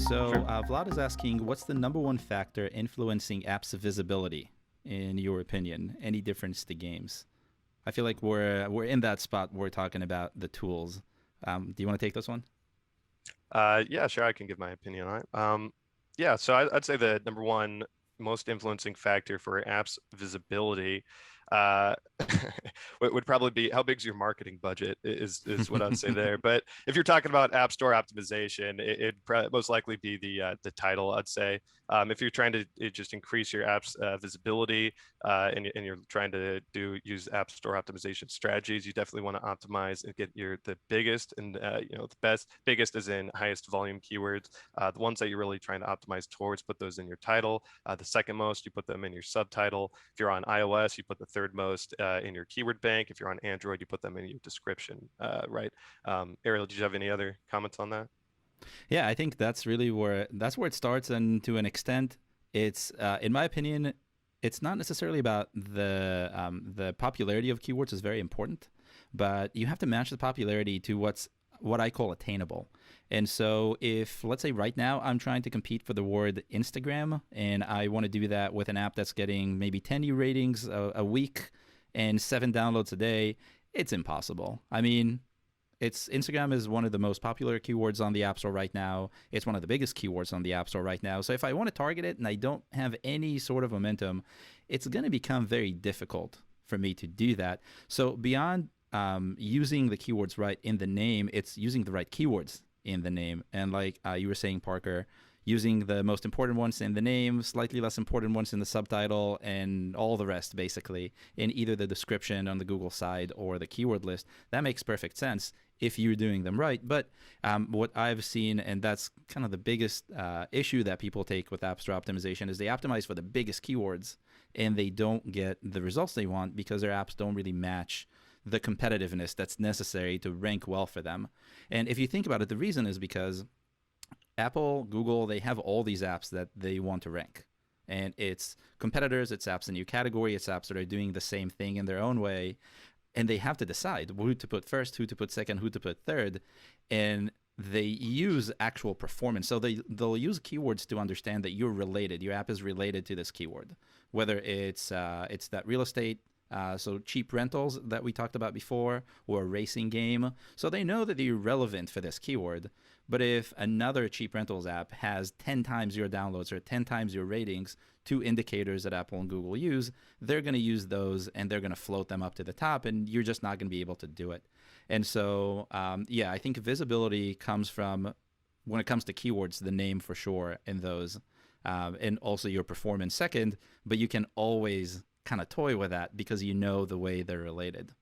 So Sure. Vlad is asking, what's the number one factor influencing apps' visibility, in your opinion? Any difference to games? I feel like we're in that spot. Where we're talking about the tools. Do you want to take this one? Yeah, sure. I can give my opinion on it. Yeah, so I'd say the number one most influencing factor for apps visibility uh, would probably be how big's your marketing budget is what I'd say there. But if you're talking about App Store optimization, it'd most likely be the title. I'd say if you're trying to just increase your app's visibility and you're trying to use App Store optimization strategies, you definitely want to optimize and get the biggest and the best biggest is in highest volume keywords. The ones that you're really trying to optimize towards, put those in your title. The second most, you put them in your subtitle. If you're on iOS, you put the third most in your keyword bank. If you're on Android, you put them in your description, right? Ariel, did you have any other comments on that? Yeah, I think that's where it starts, and to an extent, it's in my opinion, it's not necessarily about the popularity of keywords is very important, but you have to match the popularity to what I call attainable. And so, if let's say right now I'm trying to compete for the word Instagram, and I want to do that with an app that's getting maybe 10 ratings a week and 7 downloads a day, it's impossible. I mean, it's Instagram is one of the most popular keywords on the App Store right now. It's one of the biggest keywords on the App Store right now. So if I want to target it and I don't have any sort of momentum, it's going to become very difficult for me to do that. So beyond using the keywords right in the name, it's using the right keywords in the name. And like you were saying, Parker, using the most important ones in the name, slightly less important ones in the subtitle, and all the rest basically in either the description on the Google side or the keyword list. That makes perfect sense if you're doing them right. But what I've seen, and that's kind of the biggest issue that people take with App Store optimization, is they optimize for the biggest keywords and they don't get the results they want because their apps don't really match the competitiveness that's necessary to rank well for them. And if you think about it, the reason is because Apple, Google, they have all these apps that they want to rank. And it's competitors, it's apps in your category, it's apps that are doing the same thing in their own way. And they have to decide who to put first, who to put second, who to put third. And they use actual performance. So they'll use keywords to understand that you're related. Your app is related to this keyword, whether it's that real estate, so cheap rentals that we talked about before, or a racing game. So they know that you're relevant for this keyword. But if another cheap rentals app has 10 times your downloads or 10 times your ratings, two indicators that Apple and Google use, they're going to use those and they're going to float them up to the top, and you're just not going to be able to do it. And so, yeah, I think visibility comes from, when it comes to keywords, the name for sure in those, and also your performance second, but you can always kind of toy with that because you know the way they're related.